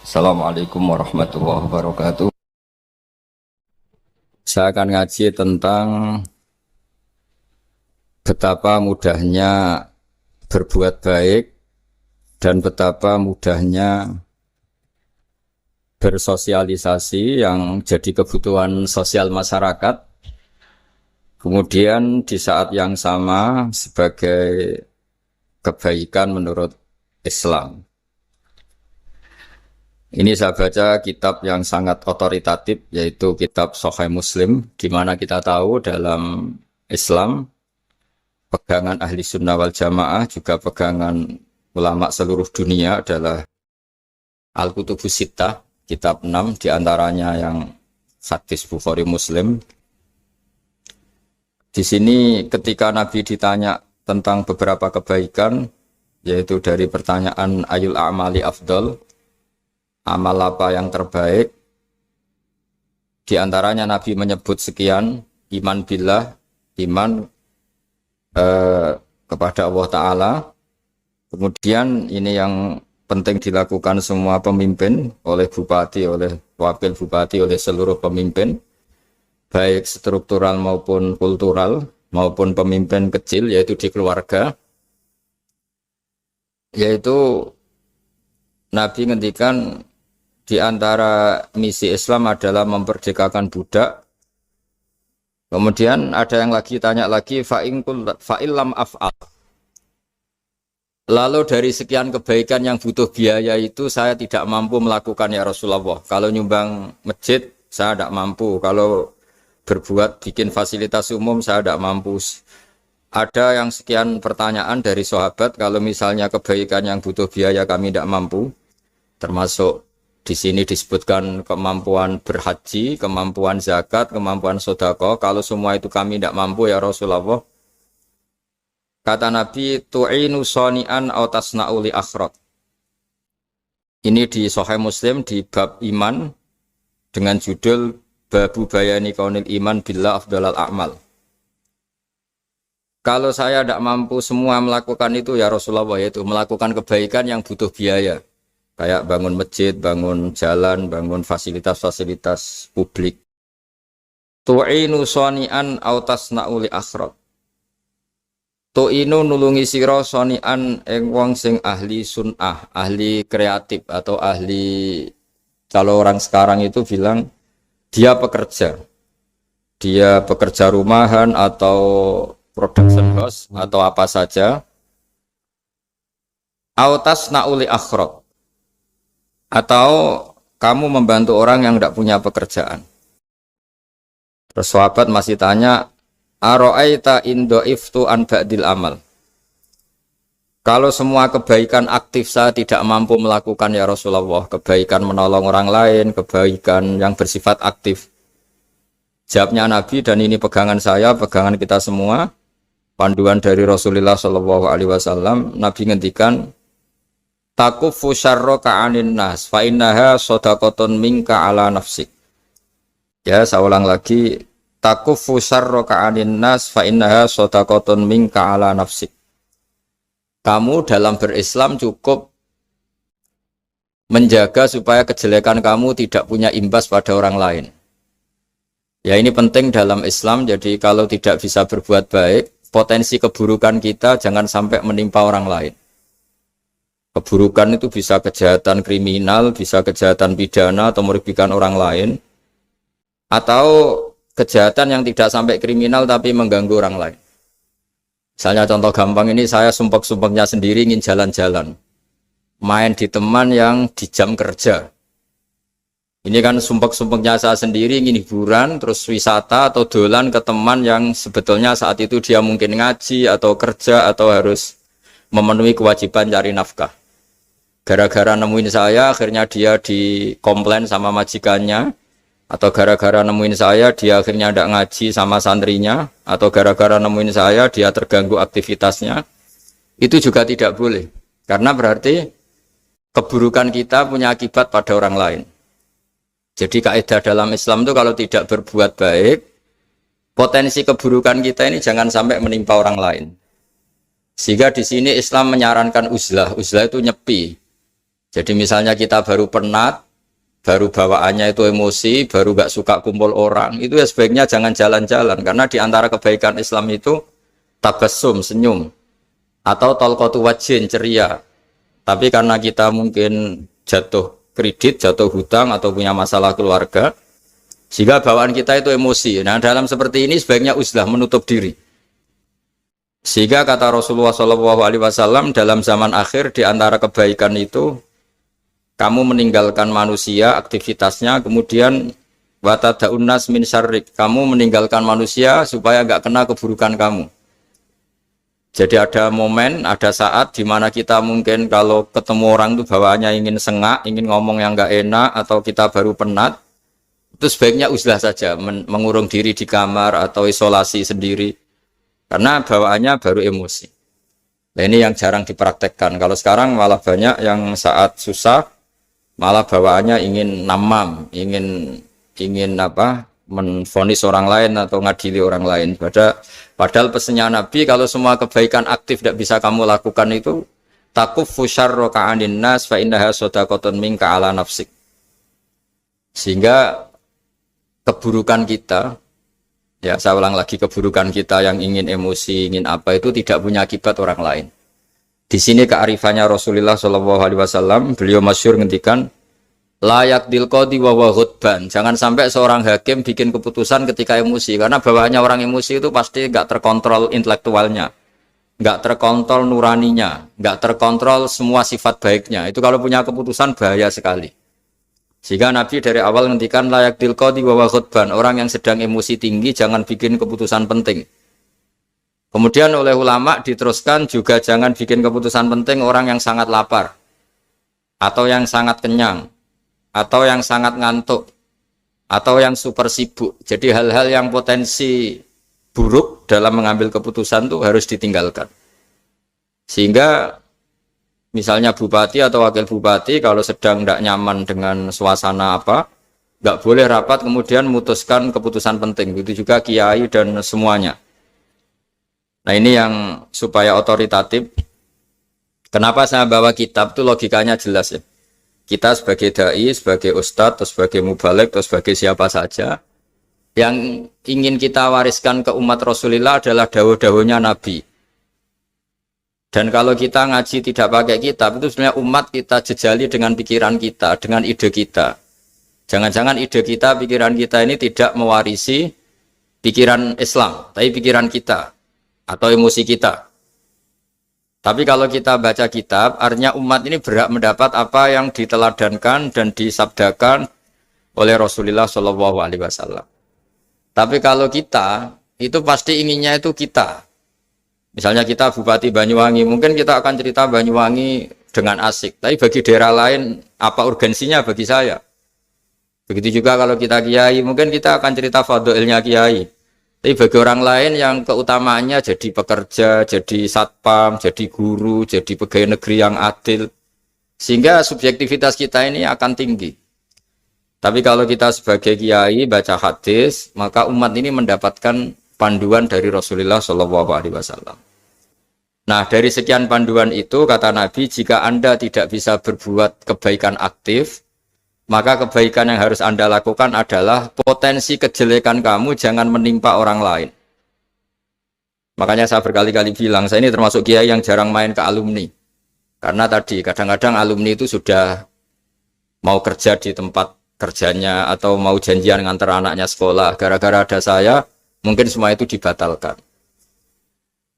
Assalamualaikum warahmatullahi wabarakatuh. Saya akan ngaji tentang betapa mudahnya berbuat baik dan betapa mudahnya bersosialisasi yang jadi kebutuhan sosial masyarakat. Kemudian di saat yang sama sebagai kebaikan menurut Islam. Ini saya baca kitab yang sangat otoritatif, yaitu kitab Sahih Muslim, di mana kita tahu dalam Islam, pegangan ahli sunnah wal jamaah, juga pegangan ulama seluruh dunia adalah Al-Kutubus Sittah, kitab 6, diantaranya yang hadis Bukhari Muslim. Di sini ketika Nabi ditanya tentang beberapa kebaikan, yaitu dari pertanyaan Ayul A'mali Afdol, amal apa yang terbaik? Di antaranya Nabi menyebut sekian, iman billah, iman kepada Allah Ta'ala. Kemudian ini yang penting dilakukan semua pemimpin, oleh bupati, oleh wakil bupati, oleh seluruh pemimpin, baik struktural maupun kultural, maupun pemimpin kecil, yaitu di keluarga, yaitu Nabi ngendikan di antara misi Islam adalah memperdekakan budak. Kemudian ada yang lagi tanya lagi, fa'illam af'al. Lalu dari sekian kebaikan yang butuh biaya itu saya tidak mampu melakukan ya Rasulullah. Kalau nyumbang masjid saya tidak mampu. Kalau berbuat bikin fasilitas umum saya tidak mampu. Ada yang sekian pertanyaan dari sahabat, kalau misalnya kebaikan yang butuh biaya kami tidak mampu, termasuk di sini disebutkan kemampuan berhaji, kemampuan zakat, kemampuan sedekah. Kalau semua itu kami tidak mampu ya Rasulullah. Kata Nabi, tu'inu soni'an aw tasna'u li akhrat. Ini di Sahih Muslim di bab iman dengan judul Babu Bayani Kaunil Iman Billah Afdalal A'mal. Kalau saya tidak mampu semua melakukan itu ya Rasulullah, yaitu melakukan kebaikan yang butuh biaya. Kayak bangun masjid, bangun jalan, bangun fasilitas-fasilitas publik. Tu'inu soni'an aw tasna'u li akhrat. Tu'inu nulungi sira soni'an ing wong sing ahli sun'ah, ahli kreatif atau ahli, kalau orang sekarang itu bilang dia pekerja. Dia pekerja rumahan atau production house atau apa saja. Aw tasna'u li akhrat. Atau kamu membantu orang yang tidak punya pekerjaan. Terus sahabat masih tanya, aro'aita indo'iftu an ba'dil amal. Kalau semua kebaikan aktif saya tidak mampu melakukan ya Rasulullah, kebaikan menolong orang lain, kebaikan yang bersifat aktif. Jawabnya Nabi, dan ini pegangan saya, pegangan kita semua, panduan dari Rasulullah SAW, Nabi ngendikan, takufu syarroka anin nas fa innaha shadaqatun minka ala nafsik. Ya, saya ulang lagi, takufu syarroka anin nas fa innaha shadaqatun minka ala nafsik. Kamu dalam berislam cukup menjaga supaya kejelekan kamu tidak punya imbas pada orang lain. Ya, ini penting dalam Islam. Jadi kalau tidak bisa berbuat baik, potensi keburukan kita jangan sampai menimpa orang lain. Keburukan itu bisa kejahatan kriminal, bisa kejahatan pidana atau merugikan orang lain, atau kejahatan yang tidak sampai kriminal tapi mengganggu orang lain. Misalnya contoh gampang ini, saya sumpek-sumpeknya sendiri ingin jalan-jalan, main di teman yang di jam kerja. Ini kan sumpek-sumpeknya saya sendiri ingin hiburan, terus wisata atau dolan ke teman yang sebetulnya saat itu dia mungkin ngaji atau kerja atau harus memenuhi kewajiban cari nafkah. Gara-gara nemuin saya, akhirnya dia dikomplain sama majikannya, atau gara-gara nemuin saya, dia akhirnya tidak ngaji sama santrinya, atau gara-gara nemuin saya, dia terganggu aktivitasnya. Itu juga tidak boleh, karena berarti keburukan kita punya akibat pada orang lain. Jadi kaidah dalam Islam itu kalau tidak berbuat baik, potensi keburukan kita ini jangan sampai menimpa orang lain. Sehingga di sini Islam menyarankan uzlah. Uzlah itu nyepi. Jadi misalnya kita baru penat, baru bawaannya itu emosi, baru gak suka kumpul orang, itu ya sebaiknya jangan jalan-jalan. Karena di antara kebaikan Islam itu tabassum, senyum, atau talqatu wajhin, ceria. Tapi karena kita mungkin jatuh kredit, jatuh hutang, atau punya masalah keluarga, sehingga bawaan kita itu emosi. Nah, dalam seperti ini sebaiknya uzlah, menutup diri. Sehingga kata Rasulullah SAW dalam zaman akhir di antara kebaikan itu kamu meninggalkan manusia aktivitasnya, kemudian watadaun nas min syarrik, kamu meninggalkan manusia supaya enggak kena keburukan kamu. Jadi ada momen, ada saat di mana kita mungkin kalau ketemu orang itu bawaannya ingin sengak, ingin ngomong yang enggak enak, atau kita baru penat. Itu sebaiknya uzlah saja, mengurung diri di kamar atau isolasi sendiri, karena bawaannya baru emosi. Nah, ini yang jarang dipraktekkan. Kalau sekarang malah banyak yang saat susah, malah bawaannya ingin namam, ingin apa, menvonis orang lain atau ngadili orang lain. Padahal pesannya Nabi, kalau semua kebaikan aktif tidak bisa kamu lakukan itu, takuffu syarra ka'anin nas fa innaha shadaqatun minka ala nafsik. Sehingga keburukan kita, ya saya ulang lagi, keburukan kita yang ingin emosi, ingin apa, itu tidak punya akibat orang lain. Di sini kearifannya Rasulullah SAW, beliau masyhur ngendikan, layak dilqadi wa ghadban. Jangan sampai seorang hakim bikin keputusan ketika emosi, karena bawaannya orang emosi itu pasti nggak terkontrol intelektualnya, nggak terkontrol nuraninya, nggak terkontrol semua sifat baiknya. Itu kalau punya keputusan bahaya sekali. Sehingga Nabi dari awal ngendikan layak dilqadi wa ghadban, orang yang sedang emosi tinggi jangan bikin keputusan penting. Kemudian oleh ulama diteruskan juga jangan bikin keputusan penting orang yang sangat lapar, atau yang sangat kenyang, atau yang sangat ngantuk, atau yang super sibuk. Jadi hal-hal yang potensi buruk dalam mengambil keputusan itu harus ditinggalkan. Sehingga misalnya bupati atau wakil bupati kalau sedang tidak nyaman dengan suasana apa, nggak boleh rapat kemudian memutuskan keputusan penting. Begitu juga kiai dan semuanya. Nah, ini yang supaya otoritatif. Kenapa saya bawa kitab itu logikanya jelas ya. Kita sebagai dai, sebagai ustadz, atau sebagai mubalek, atau sebagai siapa saja, yang ingin kita wariskan ke umat Rasulullah adalah dawuh-dawuhnya Nabi. Dan kalau kita ngaji tidak pakai kitab, itu sebenarnya umat kita jejali dengan pikiran kita, dengan ide kita. Jangan-jangan ide kita, pikiran kita ini tidak mewarisi pikiran Islam, tapi pikiran kita, atau emosi kita. Tapi kalau kita baca kitab, artinya umat ini berhak mendapat apa yang diteladankan dan disabdakan oleh Rasulullah SAW. Tapi kalau kita, itu pasti inginnya itu kita. Misalnya kita Bupati Banyuwangi, mungkin kita akan cerita Banyuwangi dengan asik. Tapi bagi daerah lain, apa urgensinya bagi saya? Begitu juga kalau kita kiai, mungkin kita akan cerita fadilnya kiai. Tapi bagi orang lain yang keutamaannya jadi pekerja, jadi satpam, jadi guru, jadi pegawai negeri yang adil. Sehingga subjektivitas kita ini akan tinggi. Tapi kalau kita sebagai kiai baca hadis, maka umat ini mendapatkan panduan dari Rasulullah SAW. Nah, dari sekian panduan itu, kata Nabi, jika Anda tidak bisa berbuat kebaikan aktif, maka kebaikan yang harus Anda lakukan adalah potensi kejelekan kamu jangan menimpa orang lain. Makanya saya berkali-kali bilang, saya ini termasuk kiai yang jarang main ke alumni. Karena tadi, kadang-kadang alumni itu sudah mau kerja di tempat kerjanya, atau mau janjian ngantar anaknya sekolah. Gara-gara ada saya, mungkin semua itu dibatalkan.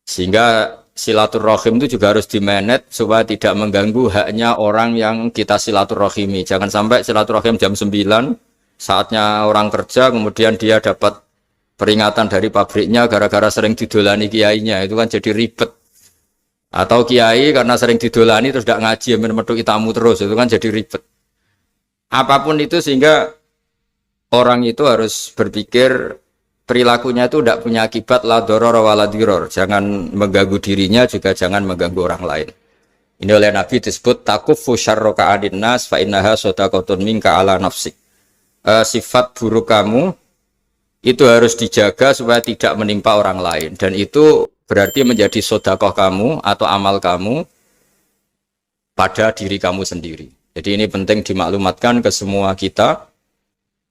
Sehingga silaturahim itu juga harus dimanage supaya tidak mengganggu haknya orang yang kita silaturahimi. Jangan sampai silaturahim jam 9, saatnya orang kerja, kemudian dia dapat peringatan dari pabriknya gara-gara sering didolani kiainya. Itu kan jadi ribet. Atau kiai karena sering didolani terus tidak ngaji, memetuki tamu terus, itu kan jadi ribet. Apapun itu, sehingga orang itu harus berpikir perilakunya itu tidak punya akibat la doror wa la diror. Jangan mengganggu dirinya, juga jangan mengganggu orang lain. Ini oleh Nabi disebut takuffu syarra ka'adin nas fa innaha shadaqatun minka ala nafsik. Sifat buruk kamu itu harus dijaga supaya tidak menimpa orang lain, dan itu berarti menjadi sedekah kamu atau amal kamu pada diri kamu sendiri. Jadi ini penting dimaklumatkan ke semua kita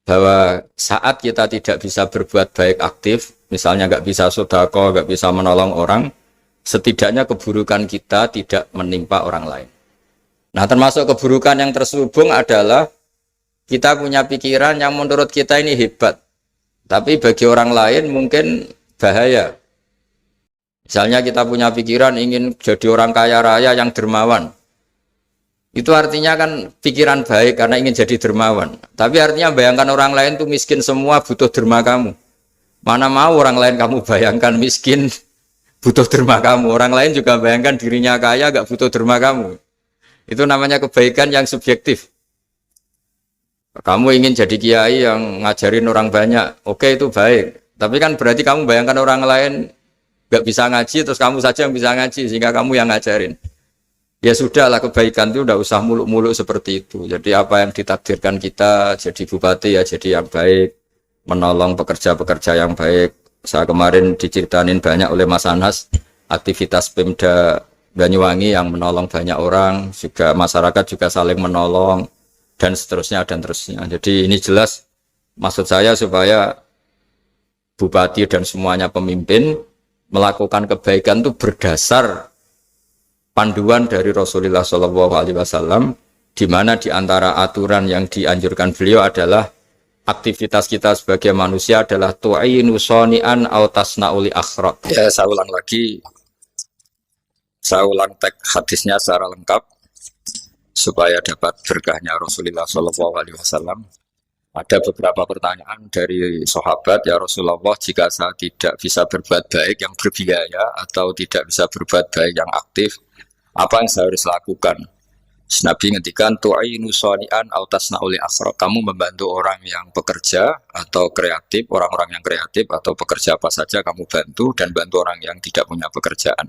bahwa saat kita tidak bisa berbuat baik aktif, misalnya nggak bisa sedekah, nggak bisa menolong orang, setidaknya keburukan kita tidak menimpa orang lain. Nah, termasuk keburukan yang terselubung adalah kita punya pikiran yang menurut kita ini hebat, tapi bagi orang lain mungkin bahaya. Misalnya kita punya pikiran ingin jadi orang kaya raya yang dermawan. Itu artinya kan pikiran baik karena ingin jadi dermawan. Tapi artinya bayangkan orang lain tuh miskin semua butuh derma kamu. Mana mau orang lain kamu bayangkan miskin butuh derma kamu. Orang lain juga bayangkan dirinya kaya gak butuh derma kamu. Itu namanya kebaikan yang subjektif. Kamu ingin jadi kiai yang ngajarin orang banyak. Oke, itu baik. Tapi kan berarti kamu bayangkan orang lain gak bisa ngaji terus kamu saja yang bisa ngaji sehingga kamu yang ngajarin. Ya sudahlah, kebaikan itu udah usah muluk-muluk seperti itu. Jadi apa yang ditakdirkan kita jadi bupati ya jadi yang baik, menolong pekerja-pekerja yang baik. Saya kemarin diceritain banyak oleh Mas Anas aktivitas Pemda Banyuwangi yang menolong banyak orang, juga masyarakat juga saling menolong dan seterusnya dan terusnya. Jadi ini jelas maksud saya supaya bupati dan semuanya pemimpin melakukan kebaikan itu berdasar panduan dari Rasulullah SAW, di mana di antara aturan yang dianjurkan beliau adalah aktivitas kita sebagai manusia adalah tu'inu soni'an au tasna'uli akhraq. Ya, saya ulang lagi, saya ulang teks hadisnya secara lengkap supaya dapat berkahnya Rasulullah SAW. Ada beberapa pertanyaan dari sahabat, ya Rasulullah, jika saya tidak bisa berbuat baik yang berbiaya atau tidak bisa berbuat baik yang aktif, apa yang saya harus lakukan? Nabi ngendikan tu'inu shani'an aw tasna'ul asra. Kamu membantu orang yang bekerja atau kreatif, orang-orang yang kreatif atau pekerja apa saja kamu bantu dan bantu orang yang tidak punya pekerjaan.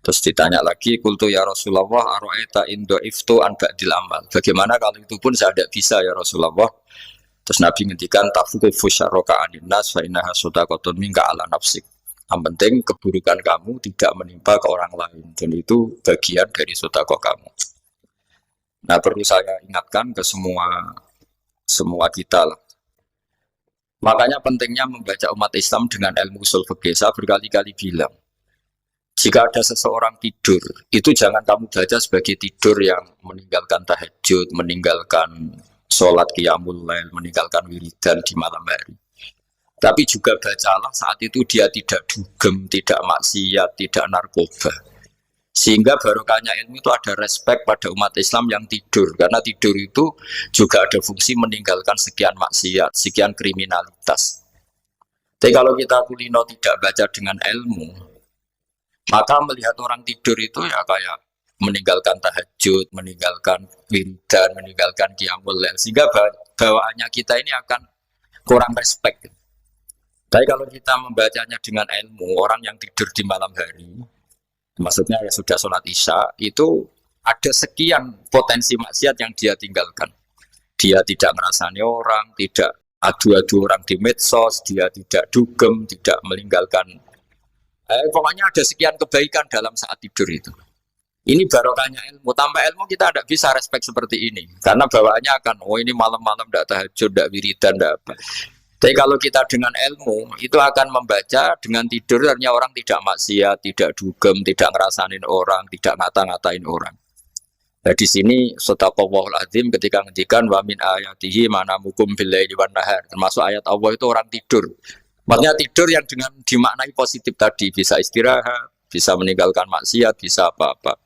Terus ditanya lagi, qultu ya Rasulullah ara'aita in dha'iftu an ba'dil amal. Bagaimana kalau itu pun saya tidak bisa ya Rasulullah? Terus Nabi ngendikan tafukufu syarraka anin nas fa innaha shadaqatun minka ala nafsik. Yang penting keburukan kamu tidak menimpa ke orang lain dan itu bagian dari sedekah kamu. Nah, perlu saya ingatkan ke semua kita lah. Makanya pentingnya membaca umat Islam dengan ilmu usul fikih. Saya berkali-kali bilang, jika ada seseorang tidur, itu jangan kamu baca sebagai tidur yang meninggalkan tahajud, meninggalkan sholat qiyamul lail, meninggalkan wiridan di malam hari. Tapi juga bacalah saat itu dia tidak dugem, tidak maksiat, tidak narkoba. Sehingga barokahnya ilmu itu ada respek pada umat Islam yang tidur. Karena tidur itu juga ada fungsi meninggalkan sekian maksiat, sekian kriminalitas. Tapi kalau kita kulino tidak baca dengan ilmu, maka melihat orang tidur itu ya kayak meninggalkan tahajud, meninggalkan wiridan, meninggalkan qiyamul lail. Sehingga bawaannya kita ini akan kurang respek. Tapi kalau kita membacanya dengan ilmu, orang yang tidur di malam hari, maksudnya ya sudah sholat isya, itu ada sekian potensi maksiat yang dia tinggalkan. Dia tidak merasani orang, tidak adu-adu orang di medsos, dia tidak dugem, tidak meninggalkan. Pokoknya ada sekian kebaikan dalam saat tidur itu. Ini barokahnya ilmu. Tanpa ilmu kita tidak bisa respek seperti ini. Karena bawaannya akan, oh ini malam-malam tidak tahajud, tidak wiridan, tidak apa. Tapi kalau kita dengan ilmu, itu akan membaca dengan tidur, artinya orang tidak maksiat, tidak dugem, tidak ngerasain orang, tidak ngata-ngatain orang. Nah di sini sadaqallahul azim ketika ngendikan wa min ayatihi manamukum billaili wan nahar. Termasuk ayat Allah itu orang tidur. Maksudnya tidur yang dengan dimaknai positif tadi, bisa istirahat, bisa meninggalkan maksiat, bisa apa-apa.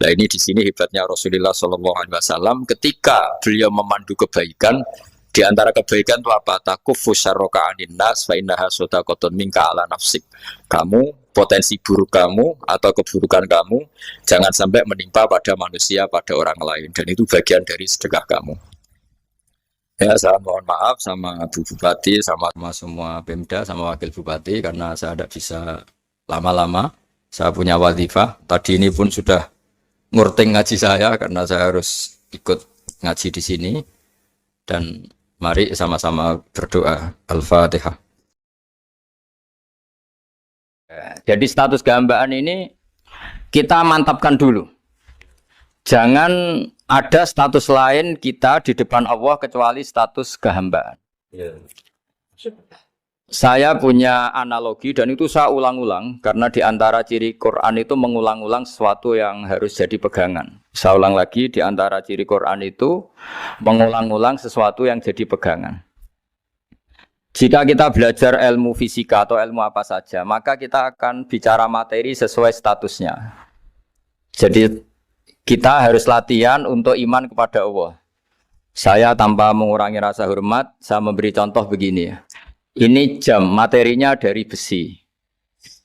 Nah ini di sini hebatnya Rasulullah SAW ketika beliau memandu kebaikan. Di antara kebaikan itu apa? Takufu syarroka anin nas fa innaha shadaqatun minka ala nafsik. Kamu, potensi buruk kamu atau keburukan kamu jangan sampai menimpa pada manusia, pada orang lain. Dan itu bagian dari sedekah kamu. Ya, saya mohon maaf sama Bu Bupati, sama semua Pemda, sama Wakil Bupati karena saya tidak bisa lama-lama. Saya punya wadifah. Tadi ini pun sudah ngurting ngaji saya karena saya harus ikut ngaji di sini. Dan mari sama-sama berdoa. Al-Fatihah. Jadi status kehambaan ini kita mantapkan dulu. Jangan ada status lain kita di depan Allah kecuali status kehambaan. Saya punya analogi dan itu saya ulang-ulang karena di antara ciri Quran itu mengulang-ulang sesuatu yang harus jadi pegangan. Saya ulang lagi, di antara ciri Quran itu mengulang-ulang sesuatu yang jadi pegangan. Jika kita belajar ilmu fisika atau ilmu apa saja, maka kita akan bicara materi sesuai statusnya. Jadi kita harus latihan untuk iman kepada Allah. Saya tanpa mengurangi rasa hormat, saya memberi contoh begini ya. Ini jam, materinya dari besi.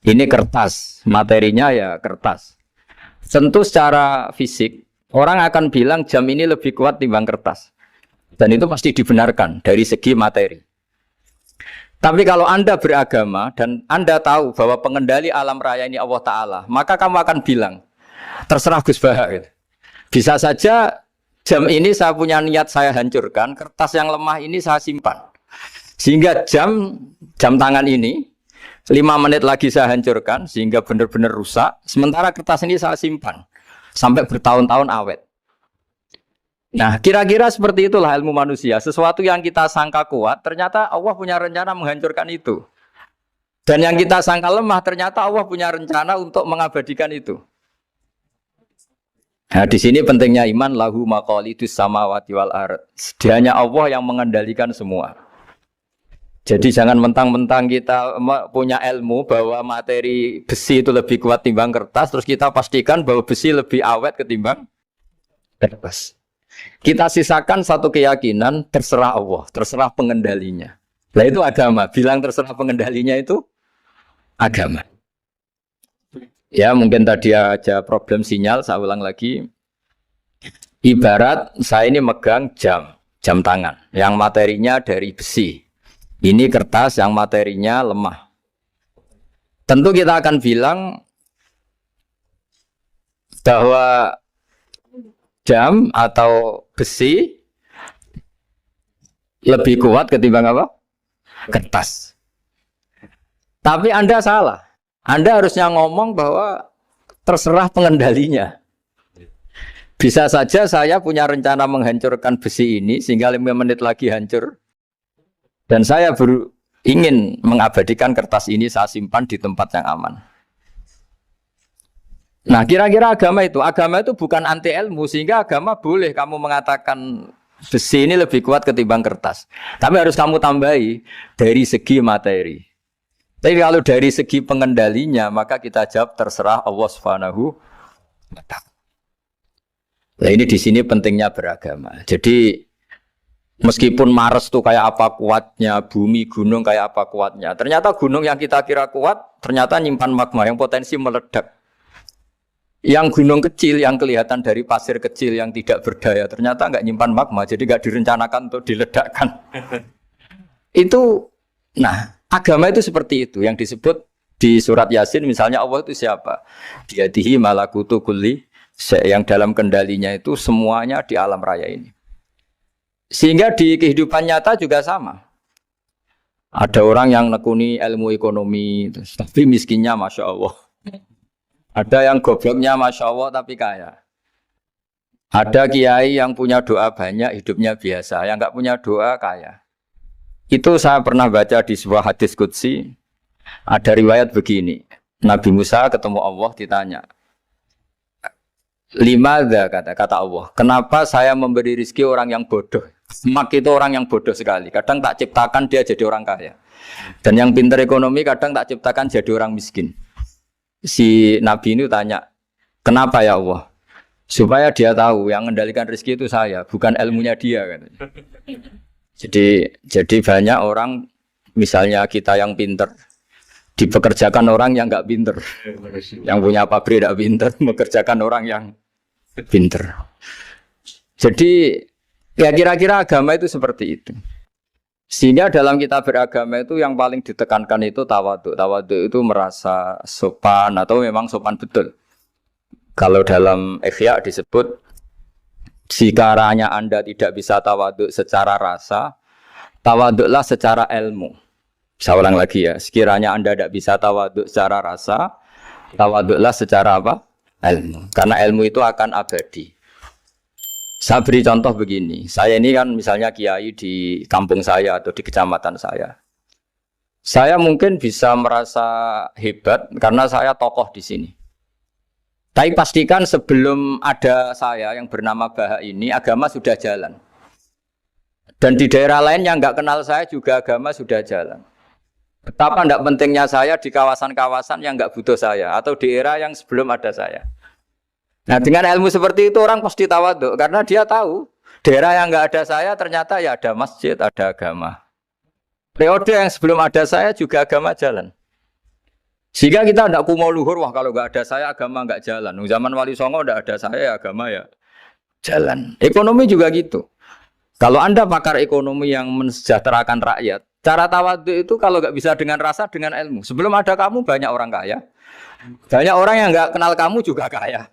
Ini kertas, materinya ya kertas. Tentu secara fisik, orang akan bilang jam ini lebih kuat timbang kertas. Dan itu pasti dibenarkan dari segi materi. Tapi kalau Anda beragama dan Anda tahu bahwa pengendali alam raya ini Allah Ta'ala, maka kamu akan bilang, terserah Gus Baha. Gitu. Bisa saja jam ini saya punya niat saya hancurkan, kertas yang lemah ini saya simpan. Sehingga jam tangan ini 5 menit lagi saya hancurkan sehingga benar-benar rusak. Sementara kertas ini saya simpan sampai bertahun-tahun awet. Nah, kira-kira seperti itulah ilmu manusia. Sesuatu yang kita sangka kuat, ternyata Allah punya rencana menghancurkan itu. Dan yang kita sangka lemah, ternyata Allah punya rencana untuk mengabadikan itu. Nah, di sini pentingnya iman, lahu maqalidus samawati wal ardh. Hanya Allah yang mengendalikan semua. Jadi jangan mentang-mentang kita punya ilmu bahwa materi besi itu lebih kuat timbang kertas, terus kita pastikan bahwa besi lebih awet ketimbang kertas. Kita sisakan satu keyakinan, terserah Allah, terserah pengendalinya. Nah itu agama, bilang terserah pengendalinya itu agama. Ya mungkin tadi aja problem sinyal, saya ulang lagi. Ibarat saya ini megang jam tangan, yang materinya dari besi. Ini kertas yang materinya lemah. Tentu kita akan bilang bahwa jam atau besi lebih kuat ketimbang apa? Kertas. Tapi Anda salah. Anda harusnya ngomong bahwa terserah pengendalinya. Bisa saja saya punya rencana menghancurkan besi ini sehingga 5 menit lagi hancur. Dan saya ingin mengabadikan kertas ini saya simpan di tempat yang aman. Nah kira-kira agama itu bukan anti ilmu. Sehingga agama boleh kamu mengatakan besi ini lebih kuat ketimbang kertas. Tapi harus kamu tambahi dari segi materi. Tapi kalau dari segi pengendalinya maka kita jawab terserah Allah Subhanahu wa ta'ala. Nah ini di sini pentingnya beragama. Jadi meskipun Mars tuh kayak apa kuatnya, bumi, gunung kayak apa kuatnya. Ternyata gunung yang kita kira kuat, ternyata nyimpan magma yang potensi meledak. Yang gunung kecil, yang kelihatan dari pasir kecil yang tidak berdaya, ternyata nggak nyimpan magma, jadi nggak direncanakan untuk diledakkan. Itu, nah agama itu seperti itu, yang disebut di surat Yasin misalnya Allah itu siapa? Biyadihi malakutu kulli, yang dalam kendalinya itu semuanya di alam raya ini. Sehingga di kehidupan nyata juga sama. Ada orang yang nekuni ilmu ekonomi, tapi miskinnya Masya Allah. Ada yang gobloknya Masya Allah tapi kaya. Ada kiai yang punya doa banyak, hidupnya biasa. Yang nggak punya doa kaya. Itu saya pernah baca di sebuah hadis qudsi. Ada riwayat begini. Nabi Musa ketemu Allah ditanya. Limadza kata Allah. Kenapa saya memberi rezeki orang yang bodoh? Mak itu orang yang bodoh sekali. Kadang tak ciptakan dia jadi orang kaya. Dan yang pintar ekonomi kadang tak ciptakan jadi orang miskin. Si Nabi ini tanya, kenapa ya Allah? Supaya dia tahu yang mengendalikan rezeki itu saya, bukan ilmunya dia. Katanya. Jadi banyak orang, misalnya kita yang pintar, dipekerjakan orang yang nggak pintar. Yang punya pabrik tidak pintar, mengerjakan orang yang pintar. Jadi ya kira-kira agama itu seperti itu. Sehingga dalam kita beragama itu yang paling ditekankan itu tawadhu. Tawadhu itu merasa sopan atau memang sopan betul. Kalau dalam Ihya disebut sekiranya Anda tidak bisa tawadhu secara rasa, tawadhulah secara ilmu. Saya ulang lagi ya, sekiranya Anda tidak bisa tawadhu secara rasa, tawadhulah secara apa? Ilmu. Karena ilmu itu akan abadi. Saya beri contoh begini. Saya ini kan misalnya kiai di kampung saya atau di kecamatan saya. Saya mungkin bisa merasa hebat karena saya tokoh di sini. Tapi pastikan sebelum ada saya yang bernama Baha ini, agama sudah jalan. Dan di daerah lain yang nggak kenal saya juga agama sudah jalan. Betapa tidak pentingnya saya di kawasan-kawasan yang nggak butuh saya atau di era yang sebelum ada saya. Nah dengan ilmu seperti itu orang pasti tawaduk karena dia tahu daerah yang nggak ada saya ternyata ya ada masjid, ada agama. Periode yang sebelum ada saya juga agama jalan. Sehingga kita tidak kumo luhur, wah kalau nggak ada saya agama nggak jalan. Zaman Wali Songo nggak ada saya agama ya jalan. Ekonomi juga gitu. Kalau Anda pakar ekonomi yang mensejahterakan rakyat, cara tawaduk itu kalau nggak bisa dengan rasa, dengan ilmu. Sebelum ada kamu banyak orang kaya. Banyak orang yang nggak kenal kamu juga kaya.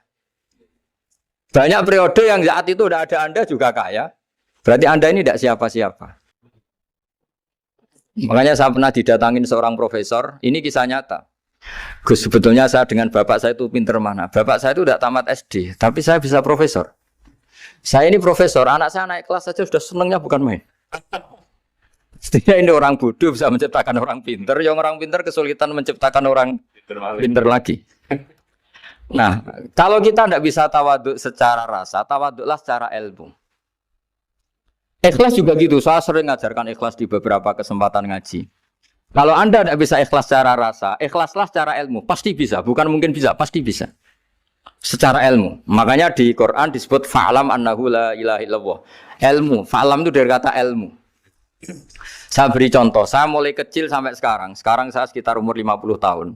Banyak periode yang saat itu udah ada Anda juga kaya. Berarti Anda ini tidak siapa-siapa. Makanya saya pernah didatangin seorang profesor, ini kisah nyata. Gus, sebetulnya saya dengan bapak saya itu pinter mana? Bapak saya itu tidak tamat SD, tapi saya bisa profesor. Saya ini profesor, anak saya naik kelas saja sudah senengnya bukan main. Setidaknya ini orang bodoh bisa menciptakan orang pinter, yang orang pinter kesulitan menciptakan orang pinter lagi. Nah, kalau kita tidak bisa tawaduk secara rasa, tawaduklah secara ilmu. Ikhlas juga gitu, saya sering ngajarkan ikhlas di beberapa kesempatan ngaji. Kalau Anda tidak bisa ikhlas secara rasa, ikhlaslah secara ilmu, pasti bisa, bukan mungkin bisa, pasti bisa. Secara ilmu. Makanya di Quran disebut fa'lam annahu la ilaha illallah. Ilmu, fa'lam itu dari kata ilmu. Saya beri contoh, saya mulai kecil sampai sekarang saya sekitar umur 50 tahun.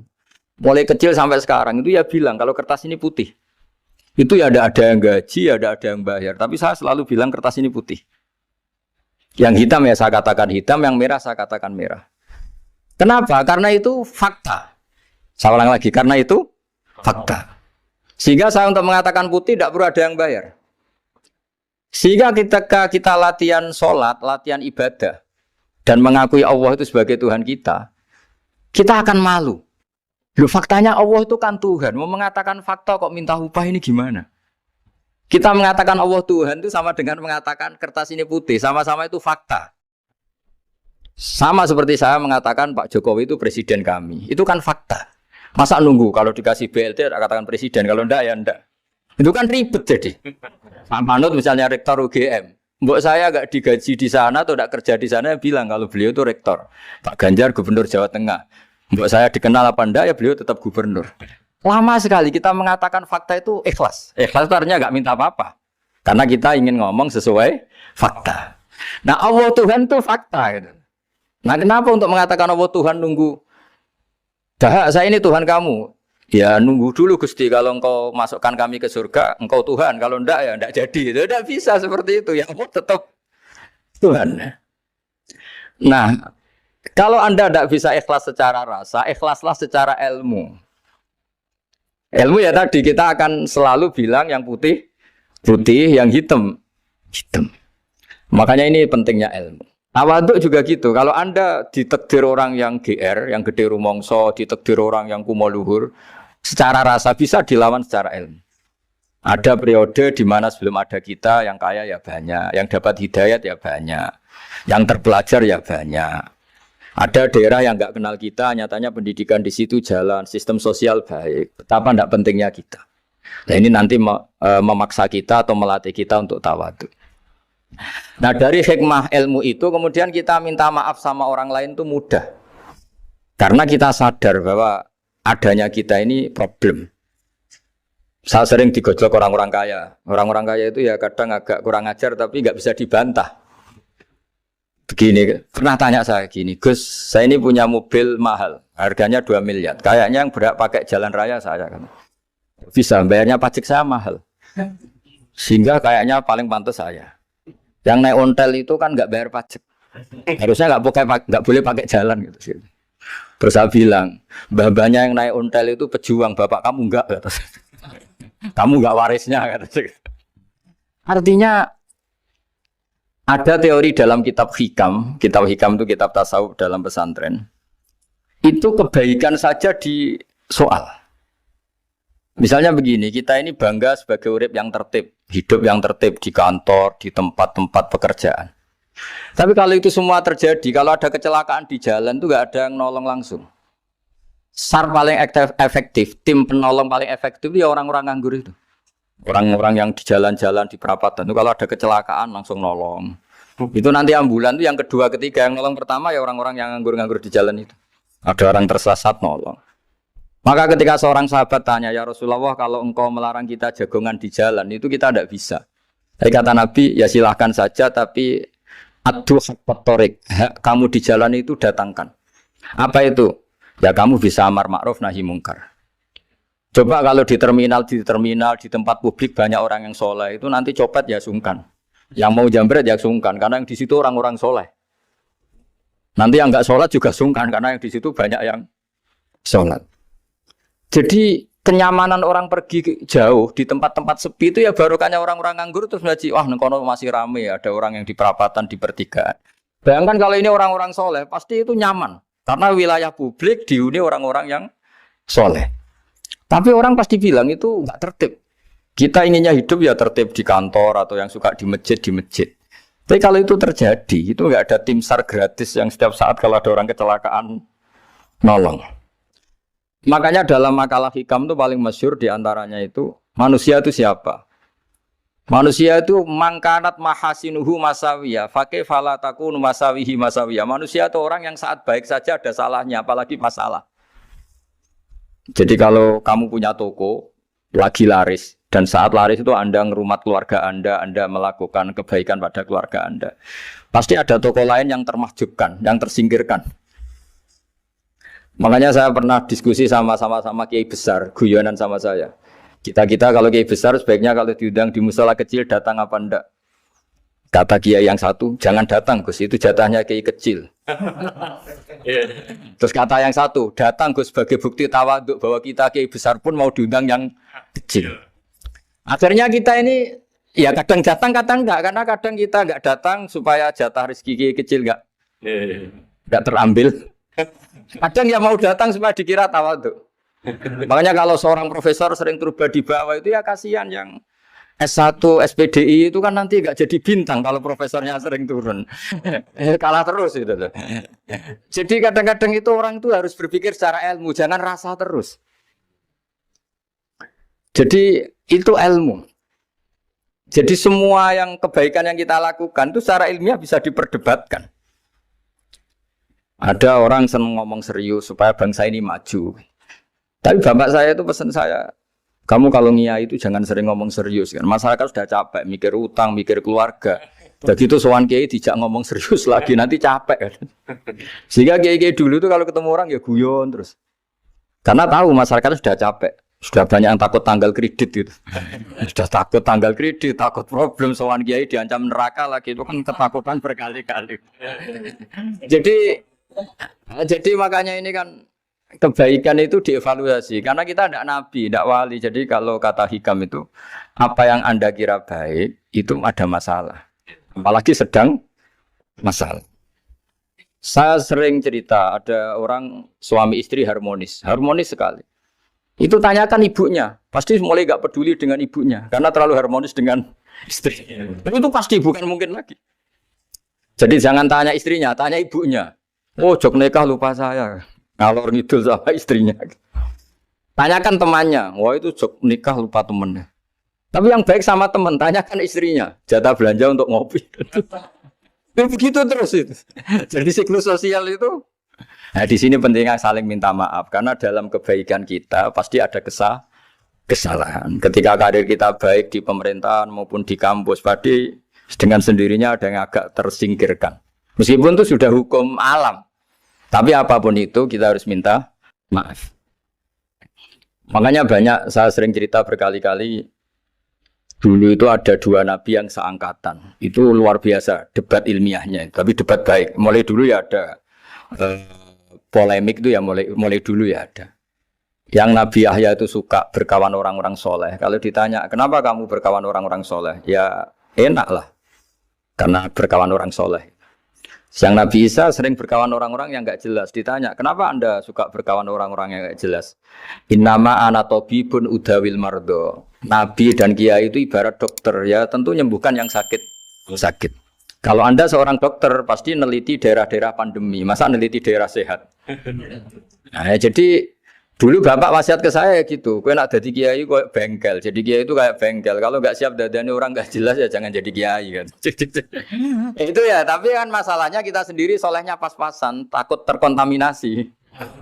Mulai kecil sampai sekarang itu ya bilang kalau kertas ini putih. Itu ya ada yang gaji, ada yang bayar, tapi saya selalu bilang kertas ini putih. Yang hitam ya saya katakan hitam, yang merah saya katakan merah. Kenapa? Karena itu fakta. Saya ulang lagi, karena itu fakta. Sehingga saya untuk mengatakan putih tidak perlu ada yang bayar. Sehingga ketika kita latihan sholat, latihan ibadah, dan mengakui Allah itu sebagai Tuhan kita akan malu. Loh, faktanya Allah itu kan Tuhan. Mau mengatakan fakta kok minta upah ini gimana? Kita mengatakan Allah Tuhan itu sama dengan mengatakan kertas ini putih. Sama-sama itu fakta. Sama seperti saya mengatakan Pak Jokowi itu presiden kami. Itu kan fakta. Masa nunggu kalau dikasih BLT katakan presiden, kalau enggak ya enggak. Itu kan ribet jadi. Pak Manut misalnya rektor UGM. Mbok saya enggak digaji di sana atau enggak kerja di sana bilang kalau beliau itu rektor. Pak Ganjar gubernur Jawa Tengah. Mbok saya dikenal apa enggak ya beliau tetap gubernur. Lama sekali kita mengatakan fakta itu ikhlas. Ikhlas itu artinya enggak minta apa-apa. Karena kita ingin ngomong sesuai fakta. Nah Allah Tuhan itu fakta gitu. Nah kenapa untuk mengatakan Allah Tuhan nunggu? Dah saya ini Tuhan kamu. Ya nunggu dulu Gusti, kalau engkau masukkan kami ke surga, engkau Tuhan. Kalau enggak ya enggak jadi. Itu enggak bisa seperti itu. Ya Allah tetap Tuhan. Nah, kalau Anda enggak bisa ikhlas secara rasa, ikhlaslah secara ilmu. Ilmu ya tadi kita akan selalu bilang yang putih, putih, yang hitam, hitam. Makanya ini pentingnya ilmu. Tawaduk juga gitu. Kalau Anda ditakdir orang yang GR, yang gede rumongso, ditakdir orang yang kumo luhur, secara rasa bisa dilawan secara ilmu. Ada periode di mana sebelum ada kita yang kaya ya banyak, yang dapat hidayat ya banyak, yang terpelajar ya banyak. Ada daerah yang nggak kenal kita, nyatanya pendidikan di situ jalan, sistem sosial baik. Betapa tidak pentingnya kita. Nah ini nanti memaksa kita atau melatih kita untuk tawaduk. Nah dari hikmah ilmu itu kemudian kita minta maaf sama orang lain itu mudah. Karena kita sadar bahwa adanya kita ini problem. Saya sering digojlok orang-orang kaya. Orang-orang kaya itu ya kadang agak kurang ajar tapi nggak bisa dibantah. Begini, pernah tanya saya gini, Gus, saya ini punya mobil mahal, harganya 2 miliar. Kayaknya yang berak pakai jalan raya saya kan. Bisa, bayarnya pajak saya mahal. Sehingga kayaknya paling pantas saya. Yang naik ontel itu kan nggak bayar pajak. Harusnya nggak boleh pakai jalan gitu. Terus saya bilang, mbah-mbahnya yang naik ontel itu pejuang, bapak kamu enggak. Kamu enggak warisnya. Artinya ada teori dalam kitab hikam itu kitab tasawuf dalam pesantren. Itu kebaikan saja di soal. Misalnya begini, kita ini bangga sebagai urip yang tertib. hidup yang tertib di kantor, di tempat-tempat pekerjaan. Tapi kalau itu semua terjadi, kalau ada kecelakaan di jalan itu nggak ada yang nolong langsung. SAR paling efektif, tim penolong paling efektif ya orang-orang nganggur itu. Orang-orang yang di jalan-jalan, di perapatan itu kalau ada kecelakaan langsung nolong. Itu nanti ambulan itu yang kedua, ketiga, yang nolong pertama ya orang-orang yang nganggur-nganggur di jalan itu. Ada orang tersesat nolong. Maka ketika seorang sahabat tanya, ya Rasulullah kalau engkau melarang kita jagongan di jalan, itu kita tidak bisa. Tapi kata Nabi, ya silahkan saja, tapi adu hak torik, kamu di jalan itu datangkan. Apa itu? Ya kamu bisa amar ma'ruf nahi mungkar. Coba kalau di terminal, di tempat publik banyak orang yang soleh, itu nanti copet ya sungkan. Yang mau jambret ya sungkan, karena yang di situ orang-orang soleh. Nanti yang nggak sholat juga sungkan, karena yang di situ banyak yang sholat. Jadi kenyamanan orang pergi jauh di tempat-tempat sepi itu ya barokahnya orang-orang nganggur terus ngaji, wah nengkono masih rame, ada orang yang di perapatan, di pertigaan. Bayangkan kalau ini orang-orang soleh, pasti itu nyaman. Karena wilayah publik dihuni orang-orang yang soleh. Tapi orang pasti bilang itu nggak tertib. Kita inginnya hidup ya tertib di kantor atau yang suka di masjid, di masjid. Tapi kalau itu terjadi, itu nggak ada tim SAR gratis yang setiap saat kalau ada orang kecelakaan nolong. Makanya dalam makalah hikam itu paling masyhur diantaranya itu manusia itu siapa? Manusia itu mangkanat mahasinuhu masawiyah, fakih falatakun masawihi masawiyah. Manusia itu orang yang saat baik saja ada salahnya, apalagi masalah. Jadi kalau kamu punya toko lagi laris dan saat laris itu Anda ngerumat keluarga Anda melakukan kebaikan pada keluarga Anda, pasti ada toko lain yang termahjubkan, yang tersingkirkan. Makanya saya pernah diskusi sama kiai besar, guyonan sama saya. Kita kalau kiai besar sebaiknya kalau diundang di musala kecil datang apa enggak? Kata kiai yang satu, jangan datang Gus, itu jatahnya kiai kecil. Terus kata yang satu, datang Gus sebagai bukti tawaduk bahwa kita kiai besar pun mau diundang yang kecil. Akhirnya kita ini ya kadang datang kadang enggak, karena kadang kita enggak datang supaya jatah rezeki kiai kecil enggak terambil. Kadang ya mau datang supaya dikira tawaduk. Makanya kalau seorang profesor sering terubah di bawah itu ya kasihan yang S1, SPDI itu kan nanti nggak jadi bintang kalau profesornya sering turun. Kalah terus itu. Jadi kadang-kadang itu orang itu harus berpikir secara ilmu, jangan rasa terus. Jadi itu ilmu. Jadi semua yang kebaikan yang kita lakukan itu secara ilmiah bisa diperdebatkan. Ada orang senang ngomong serius supaya bangsa ini maju. Tapi bapak saya itu pesan saya, kamu kalau ngiyai itu jangan sering ngomong serius kan. Masyarakat sudah capek mikir utang, mikir keluarga. Begitu sowan kiai dijak ngomong serius lagi nanti capek kan. Sehingga kiai dulu itu kalau ketemu orang ya guyon terus. Karena tahu masyarakat sudah capek. Sudah banyak yang takut tanggal kredit gitu. Sudah takut tanggal kredit, takut problem sowan kiai diancam neraka lagi, itu kan ketakutan berkali-kali. Jadi makanya ini kan kebaikan itu dievaluasi karena kita tidak nabi, tidak wali. Jadi kalau kata hikam itu apa yang Anda kira baik itu ada masalah. Apalagi sedang masalah. Saya sering cerita ada orang suami istri harmonis sekali. Itu tanyakan ibunya, pasti mulai gak peduli dengan ibunya karena terlalu harmonis dengan istri. Itu pasti bukan mungkin lagi. Jadi jangan tanya istrinya, tanya ibunya. Oh, jok nikah lupa saya. Ngalor ngidul sama istrinya. Tanyakan temannya. Wah, itu jok nikah lupa temennya. Tapi yang baik sama teman, tanyakan istrinya. Jatah belanja untuk ngopi. Begitu terus itu. Jadi siklus sosial itu. Nah, di sini pentingnya saling minta maaf karena dalam kebaikan kita pasti ada kesalahan. Ketika karir kita baik di pemerintahan maupun di kampus, pasti dengan sendirinya ada yang agak tersingkirkan. Meskipun itu sudah hukum alam. Tapi apapun itu kita harus minta maaf. Makanya banyak saya sering cerita berkali-kali. Dulu itu ada dua nabi yang seangkatan. Itu luar biasa debat ilmiahnya. Tapi debat baik. Mulai dulu ya ada polemik itu ya mulai dulu ya ada. Yang Nabi Yahya itu suka berkawan orang-orang soleh. Kalau ditanya kenapa kamu berkawan orang-orang soleh? Ya enak lah. Karena berkawan orang soleh. Yang Nabi Isa sering berkawan orang-orang yang nggak jelas. Ditanya, kenapa Anda suka berkawan orang-orang yang nggak jelas? Innama ana tabibun udawil mardo. Nabi dan kiai itu ibarat dokter, ya tentu menyembuhkan yang sakit. Sakit. Kalau Anda seorang dokter, pasti neliti daerah-daerah pandemi. Masa neliti daerah sehat? Nah, jadi dulu bapak wasiat ke saya gitu. Kau nak jadi kiai kok bengkel. Jadi kiai itu kayak bengkel. Kalau nggak siap dadani orang nggak jelas ya jangan jadi kiai kan. Itu ya. Tapi kan masalahnya kita sendiri solehnya pas-pasan. Takut terkontaminasi.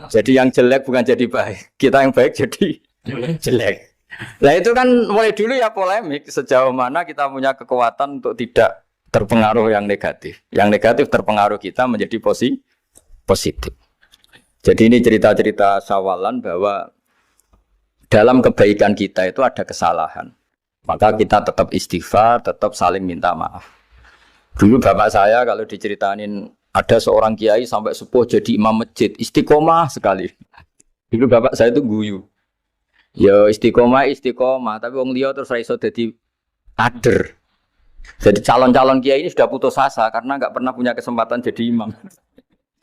Jadi yang jelek bukan jadi baik. Kita yang baik jadi jelek. Nah itu kan mulai dulu ya polemik. Sejauh mana kita punya kekuatan untuk tidak terpengaruh yang negatif. Yang negatif terpengaruh kita menjadi positif. Jadi ini cerita-cerita sawalan bahwa dalam kebaikan kita itu ada kesalahan. Maka kita tetap istighfar, tetap saling minta maaf. Dulu bapak saya kalau diceritain ada seorang kiai sampai sepuh jadi imam masjid, istiqomah sekali. Dulu bapak saya itu guyu. Ya istiqomah, tapi wong liya terus ra iso dadi kader. Jadi calon-calon kiai ini sudah putus asa karena nggak pernah punya kesempatan jadi imam.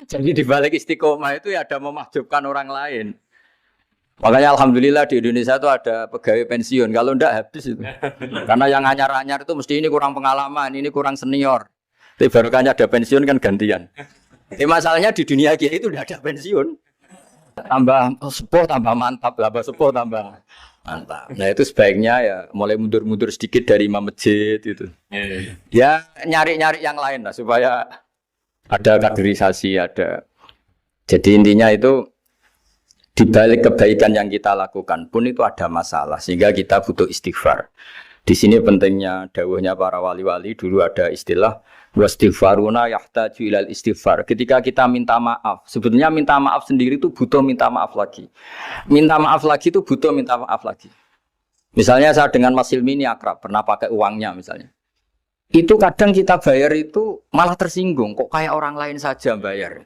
Jadi di balik istiqomah itu ya ada memahjubkan orang lain. Makanya alhamdulillah di Indonesia itu ada pegawai pensiun. Kalau enggak habis itu. Karena yang anyar-anyar itu mesti ini kurang pengalaman, ini kurang senior. Tapi barokahnya ada pensiun kan gantian. Tapi masalahnya di dunia kiai itu udah ada pensiun. Tambah sepuh tambah mantap, tambah sepuh tambah mantap. Nah itu sebaiknya ya mulai mundur-mundur sedikit dari imam masjid itu. Ya nyari-nyari yang lain lah supaya ada kaderisasi, ada. Jadi intinya itu di balik kebaikan yang kita lakukan pun itu ada masalah sehingga kita butuh istighfar. Di sini pentingnya dawuhnya para wali-wali dulu ada istilah wastighfaruna yahtaju ilal istighfar. Ketika kita minta maaf, sebetulnya minta maaf sendiri itu butuh minta maaf lagi. Minta maaf lagi itu butuh minta maaf lagi. Misalnya saya dengan Mas Hilmi ini akrab, pernah pakai uangnya misalnya. Itu kadang kita bayar itu malah tersinggung. Kok kayak orang lain saja bayar.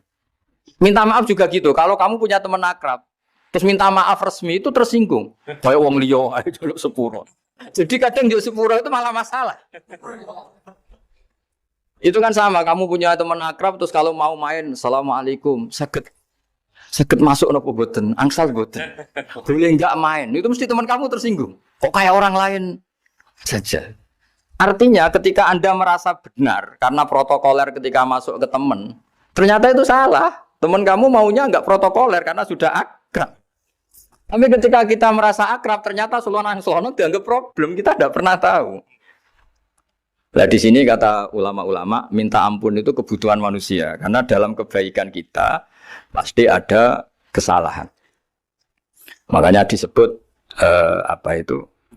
Minta maaf juga gitu. Kalau kamu punya teman akrab, terus minta maaf resmi itu tersinggung. Kayak wong liya ae jaluk sepuro. Jadi kadang jaluk sepuro itu malah masalah. Itu kan sama. Kamu punya teman akrab, terus kalau mau main, assalamualaikum, sakit masuk nopo boten, angsal boten. Boleh enggak main? Itu mesti teman kamu tersinggung. Kok kayak orang lain saja. Artinya ketika Anda merasa benar karena protokoler ketika masuk ke teman, ternyata itu salah. Teman kamu maunya enggak protokoler karena sudah akrab. Tapi ketika kita merasa akrab, ternyata selonang-selonang dianggap problem. Kita tidak pernah tahu. Nah di sini kata ulama-ulama, minta ampun itu kebutuhan manusia. Karena dalam kebaikan kita pasti ada kesalahan. Makanya disebut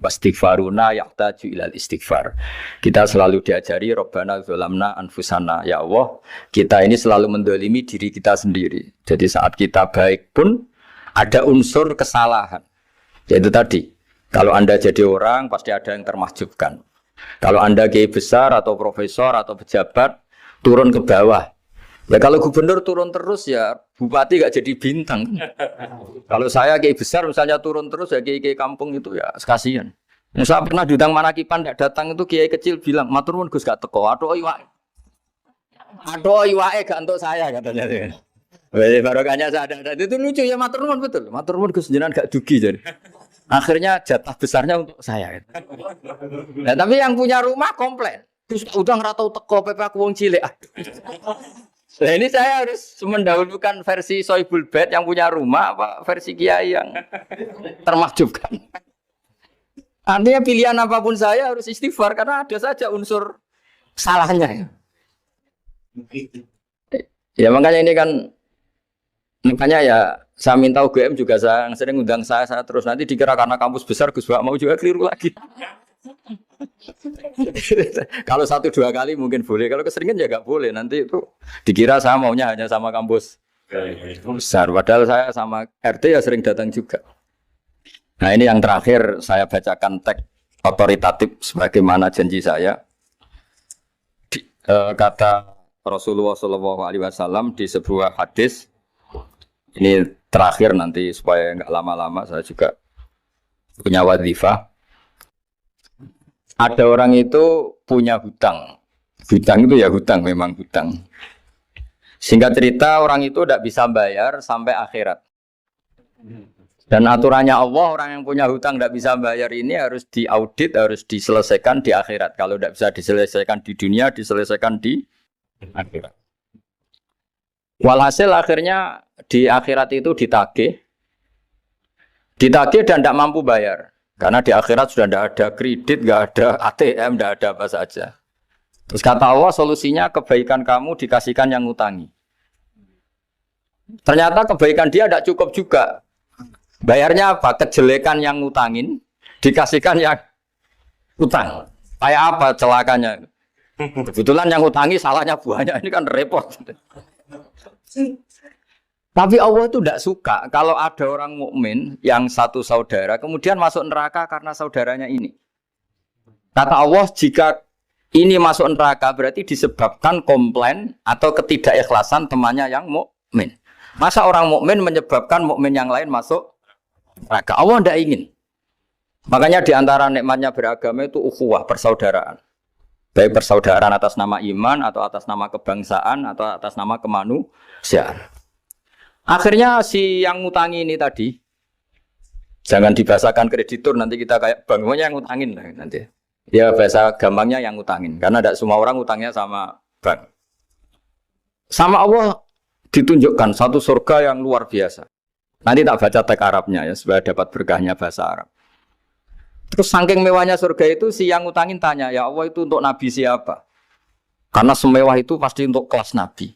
wastighfaruna yahtaju ilal istighfar. Kita selalu diajari Rabbana dzalamna anfusana. Ya Allah, kita ini selalu mendolimi diri kita sendiri. Jadi saat kita baik pun ada unsur kesalahan. Yaitu tadi, kalau Anda jadi orang pasti ada yang termahjubkan. Kalau Anda kiai besar atau profesor atau pejabat turun ke bawah. Ya kalau gubernur turun terus ya bupati gak jadi bintang. Kalau saya kiai besar misalnya turun terus ya kiai kampung itu ya kasihan. Saya pernah diundang Manakipan tidak datang itu kiai kecil bilang matur nuwun Gus gak teko. Aduh iwake gak untuk saya katanya. Barokahnya saya ada. Itu lucu ya matur nuwun betul. Matur nuwun Gus jenengan gak dugi jadi. Akhirnya jatah besarnya untuk saya. Nah, tapi yang punya rumah komplain. Gus udah ngeratau teko PP aku wong cilik. Nah ini saya harus mendahulukan versi Soibul Bed yang punya rumah apa versi Kiai yang termahjubkan. Artinya pilihan apapun saya harus istighfar karena ada saja unsur salahnya. Ya makanya ini kan makanya ya saya minta UGM juga saya sering undang saya terus nanti dikira karena kampus besar Gus Bak mau juga keliru lagi. Kalau 1-2 kali mungkin boleh, kalau keseringan ya nggak boleh. Nanti itu dikira saya maunya hanya sama kampus besar, padahal saya sama RT ya sering datang juga. Nah ini yang terakhir saya bacakan teks otoritatif sebagaimana janji saya. Kata Rasulullah SAW di sebuah hadis. Ini terakhir nanti supaya nggak lama-lama saya juga punya wadhifah. Ada orang itu punya hutang. Hutang itu ya hutang, memang hutang. Singkat cerita orang itu tidak bisa bayar sampai akhirat. Dan aturannya Allah, orang yang punya hutang tidak bisa bayar ini harus diaudit, harus diselesaikan di akhirat. Kalau tidak bisa diselesaikan di dunia, diselesaikan di akhirat. Walhasil akhirnya di akhirat itu ditagih dan tidak mampu bayar. Karena di akhirat sudah tidak ada kredit, tidak ada ATM, tidak ada apa saja. Terus kata Allah, solusinya kebaikan kamu dikasihkan yang ngutangi. Ternyata kebaikan dia tidak cukup juga. Bayarnya apa? Kejelekan yang ngutangin dikasihkan yang utang. Kayak apa celakanya? Kebetulan yang ngutangi salahnya buahnya, ini kan repot. Tapi Allah itu tidak suka kalau ada orang mukmin yang satu saudara kemudian masuk neraka karena saudaranya ini. Kata Allah, jika ini masuk neraka berarti disebabkan komplain atau ketidakikhlasan temannya yang mukmin. Masa orang mukmin menyebabkan mukmin yang lain masuk neraka? Allah tidak ingin. Makanya di antara nikmatnya beragama itu ukhuwah, persaudaraan. Baik persaudaraan atas nama iman atau atas nama kebangsaan atau atas nama kemanusiaan. Akhirnya si yang ngutangi ini tadi, jangan dibahasakan kreditur, nanti kita kayak bangunnya yang ngutangin lah nanti. Ya bahasa gampangnya yang ngutangin, karena tidak semua orang ngutangnya sama bank. Sama Allah ditunjukkan satu surga yang luar biasa. Nanti tak baca teks Arabnya ya, supaya dapat berkahnya bahasa Arab. Terus saking mewahnya surga itu, si yang ngutangin tanya, ya Allah itu untuk nabi siapa? Karena semewah itu pasti untuk kelas nabi.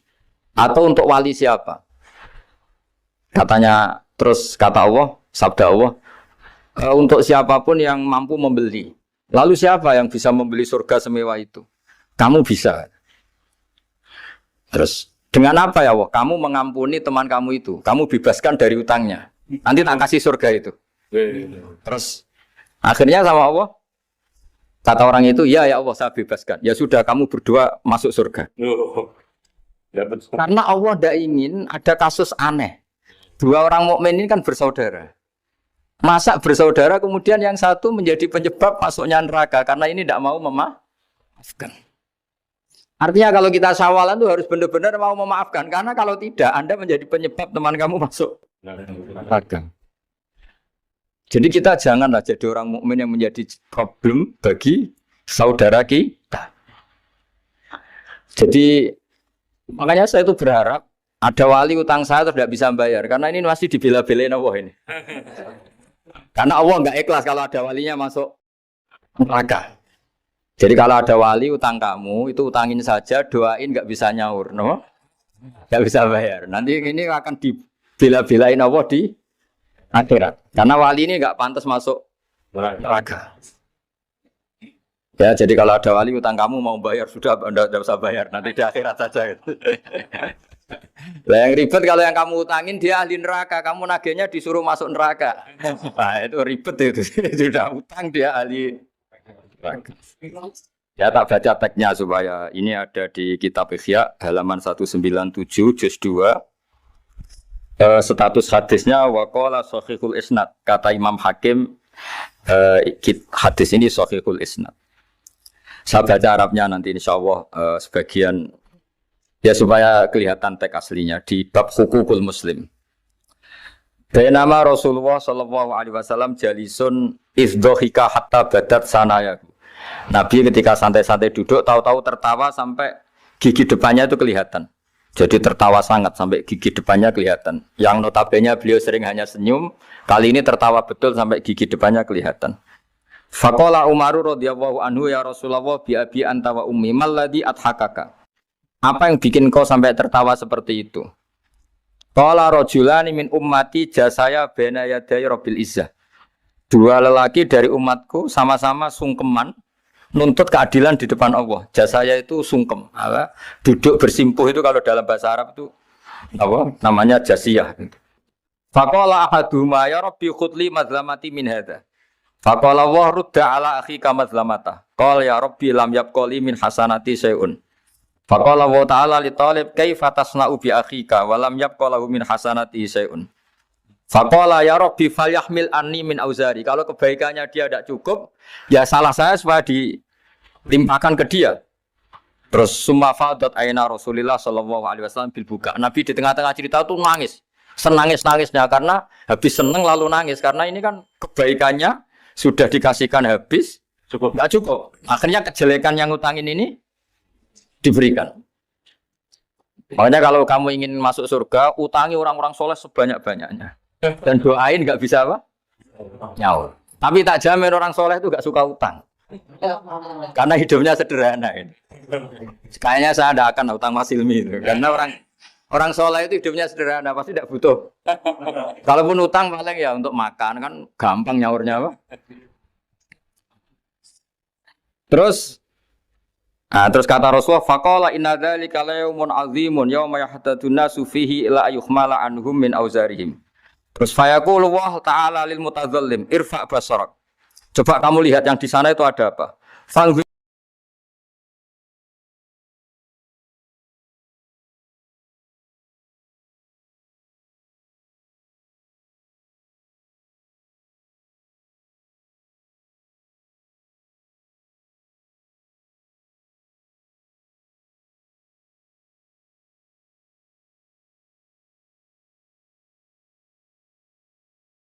Atau untuk wali siapa? Katanya, terus kata Allah, sabda Allah, untuk siapapun yang mampu membeli. Lalu siapa yang bisa membeli surga semewah itu? Kamu bisa. Terus, dengan apa ya Allah? Kamu mengampuni teman kamu itu. Kamu bebaskan dari utangnya. Nanti tak kasih surga itu. Terus, akhirnya sama Allah, kata orang itu, ya Allah saya bebaskan. Ya sudah, kamu berdua masuk surga. Karena Allah tidak ingin ada kasus aneh. Dua orang mukmin ini kan bersaudara. Masa bersaudara kemudian yang satu menjadi penyebab masuknya neraka karena ini tidak mau memaafkan. Artinya kalau kita syawalan itu harus benar-benar mau memaafkan, karena kalau tidak Anda menjadi penyebab teman kamu masuk neraka. Jadi kita janganlah jadi orang mukmin yang menjadi problem bagi saudara kita. Jadi makanya saya itu berharap ada wali utang saya tidak bisa bayar, karena ini masih dibela-belain Allah ini. Karena Allah nggak ikhlas kalau ada walinya masuk neraka. Jadi kalau ada wali utang kamu, itu utangin saja, doain nggak bisa nyaur, no? Nggak bisa bayar. Nanti ini akan dibela-belain Allah di akhirat. Karena wali ini nggak pantas masuk neraka. Ya, jadi kalau ada wali utang kamu mau bayar, sudah Anda tidak usah bayar, nanti di akhirat saja. Lah yang ribet kalau yang kamu utangin dia ahli neraka, kamu nagihnya disuruh masuk neraka. Nah, itu ribet itu. Sudah utang dia ahli neraka. Ya tak baca teksnya supaya ini ada di kitab Ihya halaman 197 juz 2. Status hadisnya waqala shahihul isnad. Kata Imam Hakim hadis ini shahihul isnad. Saya baca Arabnya nanti insyaallah sebagian ya supaya kelihatan teks aslinya di bab hukukul muslim. Bainama Rasulullah sallallahu alaihi wasallam jalisun izdhika hatta badat sanayahu. Nabi ketika santai-santai duduk tahu-tahu tertawa sampai gigi depannya itu kelihatan. Jadi tertawa sangat sampai gigi depannya kelihatan. Yang notabene beliau sering hanya senyum, kali ini tertawa betul sampai gigi depannya kelihatan. Faqala Umar radhiyallahu anhu ya Rasulullah bi abi anta wa ummi malladhi adhakaka. Apa yang bikin kau sampai tertawa seperti itu? Qala rajulani min ummati jasaya baina yaday rabbil izzah. Dua lelaki dari umatku sama-sama sungkeman nuntut keadilan di depan Allah. Jasaya itu sungkem, duduk bersimpuh itu kalau dalam bahasa Arab itu apa? Namanya jasiyah. Faqala ahaduhuma ya rabbi khudli madlamati min hadza. Faqala wa rudda ala akhika madlamata. Qala ya rabbi lam yabqali min hasanati syai'un. Faqala wa ta'ala li talib kaifa tasna'u bi akhika wa lam yabqa lahu min hasanati syai'un. Faqala ya rabbi falyahmil anni min auzari. Kalau kebaikannya dia tidak cukup, ya salah saya supaya dilimpahkan ke dia. Terus summa fadat aina Rasulillah sallallahu alaihi wasallam bil buka. Nabi di tengah-tengah cerita tuh nangis. Senangis-nangisnya karena habis seneng lalu nangis karena ini kan kebaikannya sudah dikasihkan habis enggak cukup. Akhirnya kejelekan yang utangin ini diberikan. Makanya kalau kamu ingin masuk surga, utangi orang-orang soleh sebanyak-banyaknya. Dan doain nggak bisa apa? Nyaur. Tapi tak jamin orang soleh itu nggak suka utang. Karena hidupnya sederhana ini. Kayaknya saya tidak akan utang Mas Ilmi itu. Karena orang soleh itu hidupnya sederhana, pasti tidak butuh. Kalaupun utang paling ya untuk makan kan gampang nyaurnya apa? Terus kata Rasulullah, faqala inna dzalika la yaumun azimun yauma yahtadun nasu fihi ila yuhmala anhum min auzarihim. Terus fayaqulu wa ta'ala lil mutadzallim irfa basarak. Coba kamu lihat yang di sana itu ada apa?